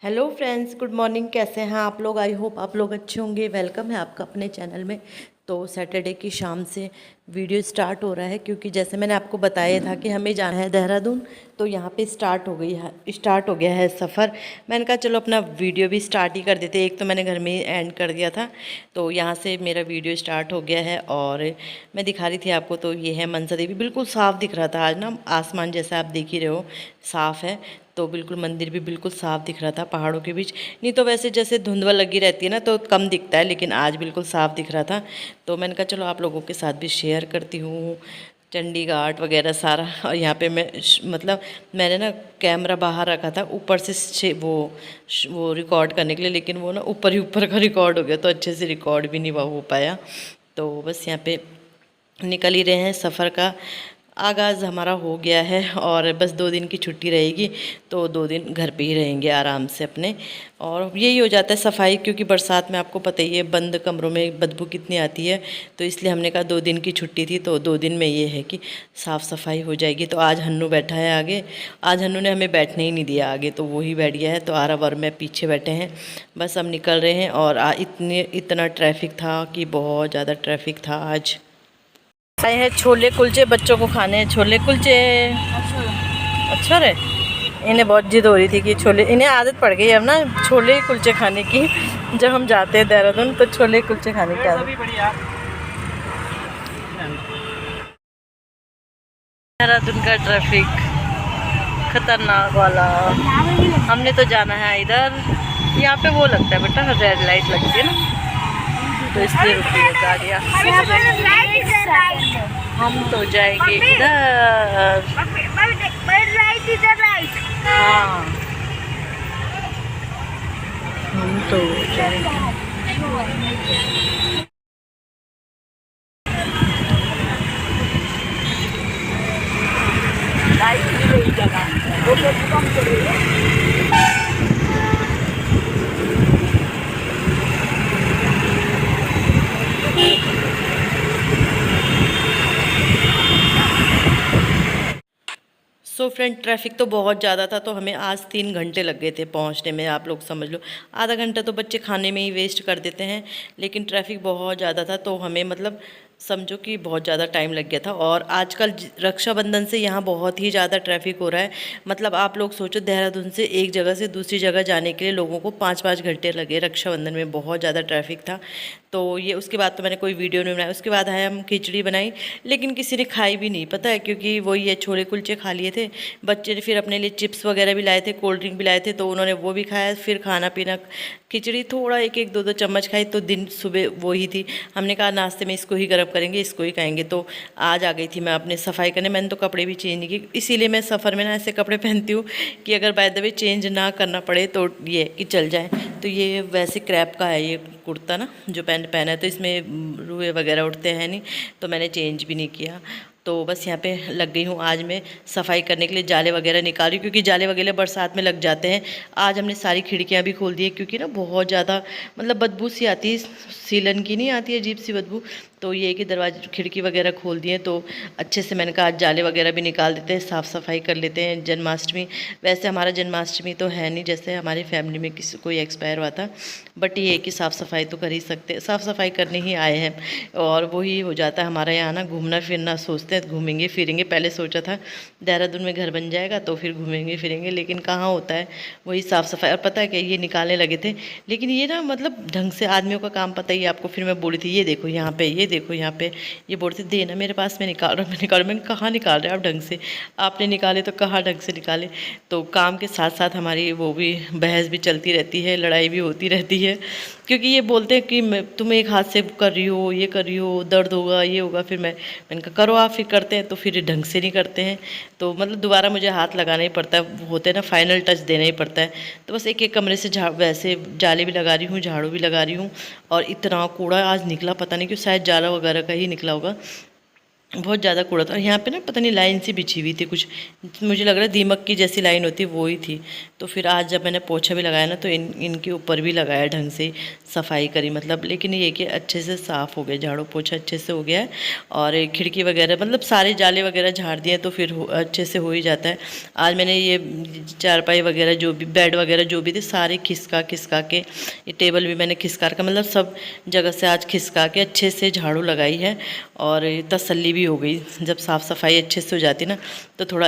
Hello friends, good morning. कैसे हैं आप लोग? आई होप आप लोग अच्छे होंगे। वेलकम है आपका अपने चैनल में। तो सैटरडे की शाम से वीडियो स्टार्ट हो रहा है, क्योंकि जैसे मैंने आपको बताया था कि हमें जाना है देहरादून। तो यहाँ पे स्टार्ट हो गया है सफ़र। मैंने कहा चलो अपना वीडियो भी स्टार्ट ही कर देते। एक तो मैंने घर में ही एंड कर दिया था, तो यहाँ से मेरा वीडियो स्टार्ट हो गया है और मैं दिखा रही थी आपको। तो ये है मनसा देवी, बिल्कुल साफ़ दिख रहा था आज ना, आसमान जैसा आप देख ही रहे हो साफ़ है। तो बिल्कुल मंदिर भी बिल्कुल साफ़ दिख रहा था पहाड़ों के बीच। नहीं तो वैसे जैसे धुंधवा लगी रहती है ना तो कम दिखता है, लेकिन आज बिल्कुल साफ़ दिख रहा था। तो मैंने कहा चलो आप लोगों के साथ भी शेयर करती हूँ चंडी घाट वगैरह सारा। और यहाँ पे मतलब मैंने ना कैमरा बाहर रखा था ऊपर से वो रिकॉर्ड करने के लिए, लेकिन वो ना ऊपर ही ऊपर का रिकॉर्ड हो गया, तो अच्छे से रिकॉर्ड भी नहीं हो पाया। तो बस यहाँ पे निकल ही रहे हैं। सफ़र का आगाज़ हमारा हो गया है और बस 2 दिन की छुट्टी रहेगी, तो 2 दिन घर पे ही रहेंगे आराम से अपने। और यही हो जाता है सफाई, क्योंकि बरसात में आपको पता ही है बंद कमरों में बदबू कितनी आती है। तो इसलिए हमने कहा 2 दिन की छुट्टी थी, तो 2 दिन में ये है कि साफ़ सफाई हो जाएगी। तो आज हन्नू बैठा है आगे। आज हन्नू ने हमें बैठने ही नहीं दिया आगे, तो वो ही बैठ गया है। तो आरव और मैं पीछे बैठे हैं। बस हम निकल रहे हैं। और इतना ट्रैफिक था कि बहुत ज़्यादा ट्रैफिक था आज। आए हैं छोले कुलचे, बच्चों को खाने हैं छोले कुलचे। अच्छा रे, इन्हें बहुत जिद हो रही थी कि छोले, इन्हें आदत पड़ गई अब ना छोले कुलचे खाने की। जब हम जाते हैं देहरादून तो छोले कुलचे खाने की आदत। देहरादून का ट्रैफिक खतरनाक वाला। हमने तो जाना है इधर, यहाँ पे वो लगता है बेटा, रेड लाइट लगती है ना, तो इसलिए रुकी है गाड़ियाँ। हम तो जाएंगे इधर। हाँ, हम तो जाएंगे। सो फ्रेंड, ट्रैफिक तो बहुत ज़्यादा था, तो हमें आज 3 घंटे लग गए थे पहुंचने में। आप लोग समझ लो आधा घंटा तो बच्चे खाने में ही वेस्ट कर देते हैं, लेकिन ट्रैफिक बहुत ज़्यादा था, तो हमें मतलब समझो कि बहुत ज़्यादा टाइम लग गया था। और आजकल रक्षाबंधन से यहाँ बहुत ही ज़्यादा ट्रैफिक हो रहा है। मतलब आप लोग सोचो, देहरादून से एक जगह से दूसरी जगह जाने के लिए लोगों को 5-5 घंटे लगे। रक्षाबंधन में बहुत ज़्यादा ट्रैफिक था। तो ये उसके बाद तो मैंने कोई वीडियो नहीं बनाया। उसके बाद आए हम खिचड़ी बनाई, लेकिन किसी ने खाई भी नहीं, पता है, क्योंकि वही है छोले कुलचे खा लिए थे बच्चे ने। फिर अपने लिए चिप्स वगैरह भी लाए थे, कोल्ड ड्रिंक भी लाए थे, तो उन्होंने वो भी खाया। फिर खाना पीना खिचड़ी थोड़ा एक एक दो दो चम्मच खाई, तो दिन सुबह वो ही थी। हमने कहा नाश्ते में इसको ही गर्म करेंगे, इसको ही खाएंगे। तो आज आ गई थी मैं अपने सफाई करने। मैंने तो कपड़े भी चेंज नहीं किए, इसीलिए मैं सफ़र में ना ऐसे कपड़े पहनती हूँ कि अगर बाय द वे चेंज ना करना पड़े तो ये कि चल जाए। तो ये वैसे क्रैप का है ये कुर्ता ना, जो पैंट पहना है, तो इसमें रुए वगैरह उठते हैं नहीं, तो मैंने चेंज भी नहीं किया। तो बस यहाँ पे लग गई हूँ आज मैं सफाई करने के लिए। जाले वगैरह निकाल रही हूँ, क्योंकि जाले वगैरह बरसात में लग जाते हैं। आज हमने सारी खिड़कियाँ भी खोल दी है, क्योंकि ना बहुत ज़्यादा मतलब बदबू सी आती है, सीलन की नहीं आती है, अजीब सी बदबू। तो ये कि दरवाजे खिड़की वगैरह खोल दिए, तो अच्छे से मैंने कहा आज जाले वगैरह भी निकाल देते हैं, साफ़ सफाई कर लेते हैं। जन्माष्टमी, वैसे हमारा जन्माष्टमी तो है नहीं, जैसे हमारी फैमिली में किसी कोई एक्सपायर हुआ था, बट ये है कि साफ़ सफाई तो कर ही सकते, साफ़ सफाई करने ही आए हैं। और वही हो जाता है हमारे यहाँ ना, घूमना फिरना सोचते हैं घूमेंगे फिरेंगे। पहले सोचा था देहरादून में घर बन जाएगा तो फिर घूमेंगे फिरेंगे, लेकिन कहाँ होता है वही साफ़ सफाई। और पता है क्या, ये निकालने लगे थे, लेकिन ये ना मतलब ढंग से आदमियों का काम पता ही है आपको। फिर मैं बोली थी ये देखो यहाँ पे, ये देखो यहाँ पे, ये बोलते दे ना मेरे पास, मैं निकाल रहा हूँ, मैं निकाल रहा हूँ। मैंने कहाँ निकाल रहे आप ढंग से, आपने निकाले तो कहाँ ढंग से निकाले। तो काम के साथ साथ हमारी वो भी बहस भी चलती रहती है, लड़ाई भी होती रहती है, क्योंकि ये बोलते हैं कि मैं तुम एक हाथ से कर रही हो, ये कर रही हो, दर्द होगा, ये होगा। फिर मैंने कहा करो आप, फिर करते हैं, तो फिर ढंग से नहीं करते हैं। तो मतलब दोबारा मुझे हाथ लगाना ही पड़ता है, होते हैं ना, फाइनल टच देना ही पड़ता है। तो बस एक एक कमरे से वैसे जाले भी लगा रही हूँ, झाड़ू भी लगा रही हूँ। और इतना कूड़ा आज निकला, पता नहीं क्यों, शायद जाला वगैरह का ही निकला होगा। बहुत ज़्यादा कूड़ा था। और यहाँ पे ना पता नहीं लाइन सी बिछी हुई थी कुछ, मुझे लग रहा है दीमक की जैसी लाइन होती वो ही थी। तो फिर आज जब मैंने पोछा भी लगाया ना तो इनके ऊपर भी लगाया, ढंग से सफाई करी मतलब। लेकिन ये कि अच्छे से साफ़ हो गया, झाड़ू पोछा अच्छे से हो गया है। और ये खिड़की वगैरह मतलब सारे जाले वगैरह झाड़ दिए तो फिर अच्छे से हो ही जाता है। आज मैंने ये चारपाई वगैरह जो भी बेड वगैरह जो भी थे सारे खिसका खिसका के, ये टेबल भी मैंने खिसका कर मतलब सब जगह से आज खिसका के अच्छे से झाड़ू लगाई है। और तसल्ली भी हो गई, जब साफ़ सफाई अच्छे से हो जाती ना तो थोड़ा,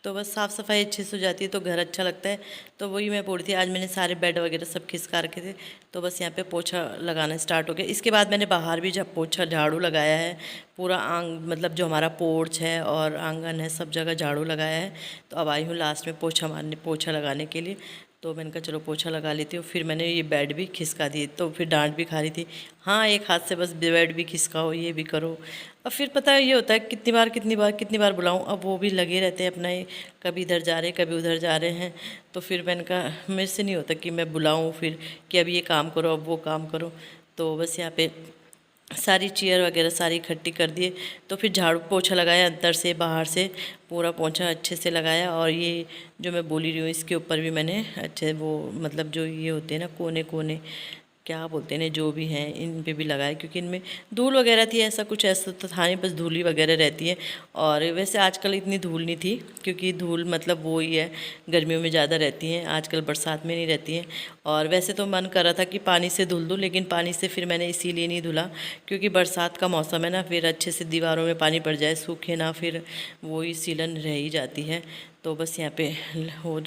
तो बस साफ़ सफाई अच्छे से हो जाती है तो घर अच्छा लगता है। तो वही मैं बोल रही थी, आज मैंने सारे बेड वगैरह सब खिसका रखे थे तो बस यहाँ पे पोछा लगाना स्टार्ट हो गया। इसके बाद मैंने बाहर भी जब पोछा झाड़ू लगाया है, पूरा मतलब जो हमारा पोर्च है और आंगन है सब जगह झाड़ू लगाया है। तो अब आई हूँ लास्ट में पोछा लगाने के लिए। तो मैंने कहा चलो पोछा लगा लेती हूँ। फिर मैंने ये बेड भी खिसका दी तो फिर डांट भी खा रही थी, हाँ एक हाथ से बस बेड भी खिसकाओ ये भी करो। और फिर पता है ये होता है कितनी बार बुलाऊं, अब वो भी लगे रहते हैं अपना ही, कभी इधर जा रहे कभी उधर जा रहे हैं। तो फिर मैंने कहा मेरे से नहीं होता कि मैं बुलाऊं फिर कि अब ये काम करो अब वो काम करो। तो बस यहाँ पे सारी चेयर वगैरह सारी इकट्ठी कर दिए। तो फिर झाड़ू पोछा लगाया अंदर से बाहर से, पूरा पोछा अच्छे से लगाया। और ये जो मैं बोली रही हूँ इसके ऊपर भी मैंने अच्छे वो मतलब जो ये होते हैं ना कोने कोने क्या बोलते हैं जो भी हैं इन पे भी लगाए, क्योंकि इनमें धूल वगैरह थी, ऐसा कुछ ऐसा तो था नहीं, बस धूल ही वगैरह रहती है। और वैसे आजकल इतनी धूल नहीं थी क्योंकि धूल मतलब वो ही है गर्मियों में ज़्यादा रहती हैं, आजकल बरसात में नहीं रहती हैं। और वैसे तो मन कर रहा था कि पानी से धुल दूँ, लेकिन पानी से फिर मैंने इसीलिए नहीं धुला क्योंकि बरसात का मौसम है ना, फिर अच्छे से दीवारों में पानी पड़ जाए सूखे ना, फिर वो ही सीलन रह ही जाती है। तो बस यहाँ पे हो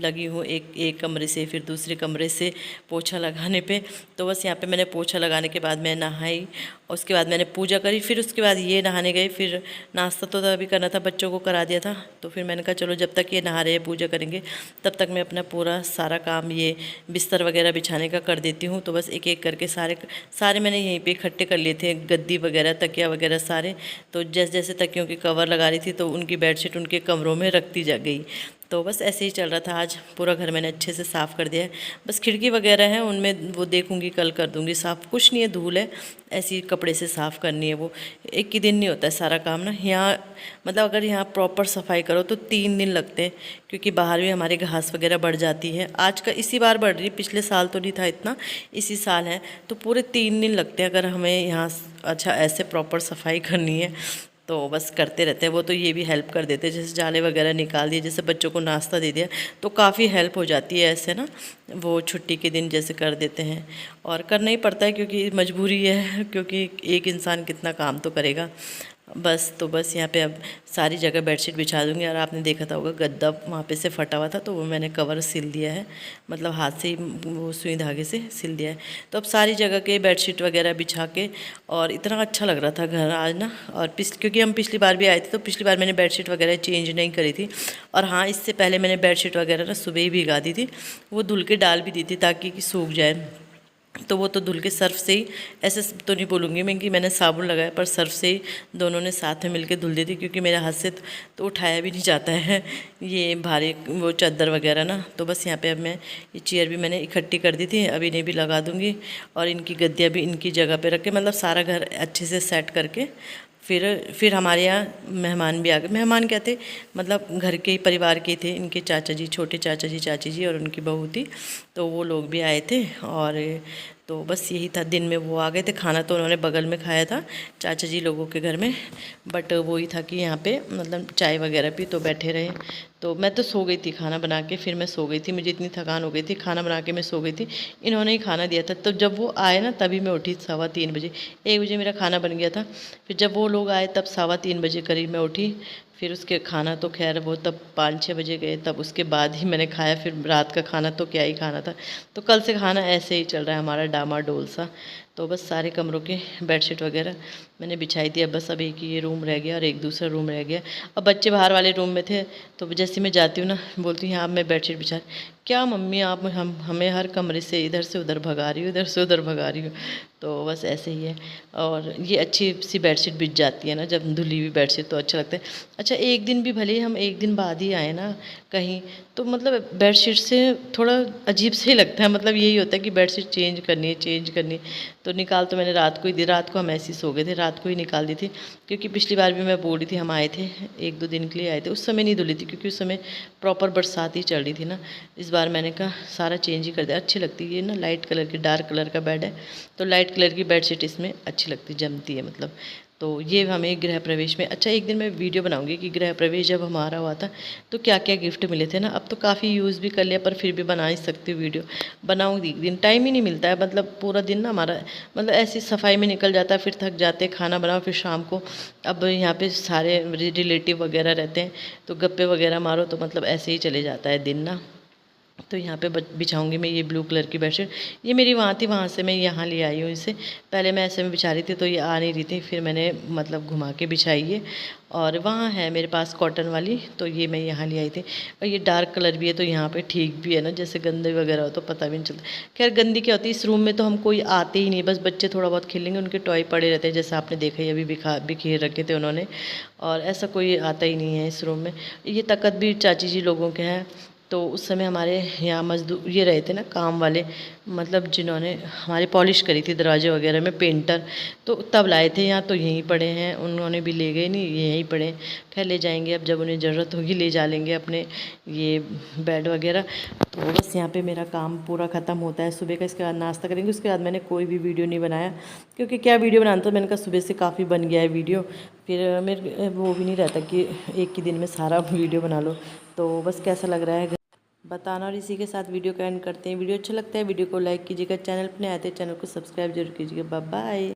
लगी हूँ एक कमरे से फिर दूसरे कमरे से पोछा लगाने पे। तो बस यहाँ पे मैंने पोछा लगाने के बाद मैं नहाई और उसके बाद मैंने पूजा करी, फिर उसके बाद ये नहाने गए, फिर नाश्ता तो अभी करना था, बच्चों को करा दिया था। तो फिर मैंने कहा चलो जब तक ये नहा रहे हैं पूजा करेंगे तब तक मैं अपना पूरा सारा काम ये बिस्तर वगैरह बिछाने का कर देती हूँ। तो बस एक एक करके सारे सारे मैंने यहीं पे इकट्ठे कर लिए थे, गद्दी वगैरह तकिया वगैरह सारे। तो जैसे जैसे तकियों के कवर लगा रही थी तो उनकी बेडशीट उनके कमरों में रखती जा गई। तो बस ऐसे ही चल रहा था, आज पूरा घर मैंने अच्छे से साफ़ कर दिया है। बस खिड़की वगैरह है उनमें वो देखूंगी कल कर दूंगी साफ़, कुछ नहीं है धूल है ऐसी कपड़े से साफ़ करनी है, वो एक ही दिन नहीं होता है सारा काम ना। यहाँ मतलब अगर यहाँ प्रॉपर सफाई करो तो 3 दिन लगते हैं क्योंकि बाहर भी हमारे घास वगैरह बढ़ जाती है। आज का इसी बार बढ़ रही है, पिछले साल तो नहीं था इतना, इसी साल है। तो पूरे 3 दिन लगते हैं अगर हमें यहाँ अच्छा ऐसे प्रॉपर सफाई करनी है। तो बस करते रहते हैं, वो तो ये भी हेल्प कर देते हैं, जैसे जाले वगैरह निकाल दिए, जैसे बच्चों को नाश्ता दे दिया तो काफ़ी हेल्प हो जाती है ऐसे ना, वो छुट्टी के दिन जैसे कर देते हैं। और करना ही पड़ता है क्योंकि मजबूरी है, क्योंकि एक इंसान कितना काम तो करेगा। बस तो बस यहाँ पे अब सारी जगह बेडशीट बिछा दूँगी। और आपने देखा था होगा गद्दा वहाँ पे से फटा हुआ था तो वो मैंने कवर सिल दिया है, मतलब हाथ से ही वो सुई धागे से सिल दिया है। तो अब सारी जगह के बेडशीट वगैरह बिछा के, और इतना अच्छा लग रहा था घर आज ना। और क्योंकि हम पिछली बार भी आए थे तो पिछली बार मैंने बेडशीट वगैरह चेंज नहीं करी थी। और हाँ इससे पहले मैंने बेडशीट वगैरह ना सुबह ही भिगा दी थी, वो धुल के डाल भी दी थी ताकि कि सूख जाए। तो वो तो धुल के सर्फ से ही, ऐसे तो नहीं बोलूँगी मैं कि मैंने साबुन लगाया, पर सर्फ से ही दोनों ने साथ में मिलके धुल दी थी क्योंकि मेरे हाथ से तो उठाया भी नहीं जाता है ये भारी वो चादर वगैरह ना। तो बस यहाँ पे अब मैं ये चेयर भी मैंने इकट्ठी कर दी थी, अभी इन्हें भी लगा दूँगी और इनकी गद्दियाँ भी इनकी जगह पे रख के, मतलब सारा घर अच्छे से सेट करके फिर हमारे यहाँ मेहमान भी आ गए। मेहमान क्या थे, मतलब घर के ही परिवार के थे, इनके चाचा जी, छोटे चाचा जी, चाची जी और उनकी बहू थी, तो वो लोग भी आए थे। और तो बस यही था, दिन में वो आ गए थे। खाना तो उन्होंने बगल में खाया था चाचा जी लोगों के घर में, बट वही था कि यहाँ पे मतलब चाय वगैरह पी तो बैठे रहे। तो मैं तो सो गई थी खाना बना के, फिर मैं सो गई थी, मुझे इतनी थकान हो गई थी, खाना बना के मैं सो गई थी। इन्होंने ही खाना दिया था, तो जब वो आए ना तभी मैं उठी 3:15 बजे, 1 बजे मेरा खाना बन गया था। फिर जब वो लोग आए तब 3:15 बजे करीब मैं उठी। फिर उसके खाना तो खैर वो तब 5-6 बजे गए, तब उसके बाद ही मैंने खाया। फिर रात का खाना तो क्या ही खाना था। तो कल से खाना ऐसे ही चल रहा है हमारा डामाडोल सा। तो बस सारे कमरों के बेडशीट वगैरह मैंने बिछाई दी, अब बस अब एक ही ये रूम रह गया और एक दूसरा रूम रह गया। अब बच्चे बाहर वाले रूम में थे तो जैसे मैं जाती हूँ ना बोलती हूँ हाँ मैं बेडशीट बिछा, क्या मम्मी आप हमें हर कमरे से उधर भगा रही हो, इधर से उधर भगा रही हो। तो बस ऐसे ही है। और ये अच्छी सी बेडशीट बिछ जाती है ना जब धुली हुई बेडशीट, तो अच्छा लगता है। अच्छा एक दिन भी भले ही हम एक दिन बाद ही आए ना कहीं, तो मतलब बेडशीट से थोड़ा अजीब से ही लगता है, मतलब यही होता है कि बेडशीट चेंज करनी है। तो निकाल तो मैंने रात को ही दी, रात को हम ऐसे ही सो गए थे, रात को ही निकाल दी थी। क्योंकि पिछली बार भी मैं बोल रही थी, हम आए थे 1-2 दिन के लिए आए थे, उस समय नहीं धुली थी क्योंकि उस समय प्रॉपर बरसात ही चल रही थी ना। इस बार मैंने कहा सारा चेंज ही कर दिया, अच्छी लगती है ये ना, लाइट कलर की, डार्क कलर का बेड है तो लाइट कलर की बेडशीट इसमें अच्छी लगती, जमती है मतलब। तो ये हमें गृह प्रवेश में, अच्छा एक दिन मैं वीडियो बनाऊंगी कि गृह प्रवेश जब हमारा हुआ था तो क्या क्या गिफ्ट मिले थे ना। अब तो काफ़ी यूज़ भी कर लिया पर फिर भी बना ही सकती हूँ वीडियो, बनाऊंगी एक दिन, टाइम ही नहीं मिलता है, मतलब पूरा दिन ना हमारा मतलब ऐसी सफाई में निकल जाता है, फिर थक जाते हैं, खाना बनाओ फिर शाम को। अब यहाँ पे सारे रिलेटिव वगैरह रहते हैं तो गप्पे वगैरह मारो तो मतलब ऐसे ही चले जाता है दिन ना। तो यहाँ पे बिछाऊंगी मैं ये ब्लू कलर की बेडशीट। ये मेरी वहाँ थी, वहाँ से मैं यहाँ ले आई हूँ इसे। पहले मैं ऐसे में बिछा रही थी तो ये आ नहीं रही थी, फिर मैंने मतलब घुमा के बिछाई है। और वहाँ है मेरे पास कॉटन वाली, तो ये मैं यहाँ ले आई थी। और ये डार्क कलर भी है तो यहाँ पे ठीक भी है ना, जैसे गंदे वगैरह हो तो पता भी नहीं चलता। खैर गंदी क्या होती है, इस रूम में तो हम कोई आते ही नहीं, बस बच्चे थोड़ा बहुत खेलेंगे, उनके टॉय पड़े रहते हैं, जैसे आपने देखा ही अभी बिखेर रखे थे उन्होंने। और ऐसा कोई आता ही नहीं है इस रूम में। ये तखत भी चाची जी लोगों के हैं। तो उस समय हमारे यहाँ मजदूर ये रहे थे ना काम वाले, मतलब जिन्होंने हमारी पॉलिश करी थी दरवाजे वगैरह में, पेंटर, तो तब लाए थे यहाँ, तो यहीं पड़े हैं, उन्होंने भी ले गए नहीं, ये यहीं पड़े हैं। खैर ले जाएंगे, अब जब उन्हें ज़रूरत होगी ले जा लेंगे अपने ये बेड वगैरह। तो बस यहाँ पे मेरा काम पूरा ख़त्म होता है सुबह का। इसके बाद नाश्ता करेंगे, उसके बाद मैंने कोई भी वीडियो नहीं बनाया क्योंकि क्या वीडियो बनाना था, मैंने कहा सुबह से काफ़ी बन गया है वीडियो, फिर मेरे वो भी नहीं रहता कि एक ही दिन में सारा वीडियो बना लो। तो बस कैसा लग रहा है बताना, और इसी के साथ वीडियो का एंड करते हैं। वीडियो अच्छा लगता है वीडियो को लाइक कीजिएगा, चैनल पर नए आते हैं चैनल को सब्सक्राइब जरूर कीजिएगा। Bye bye.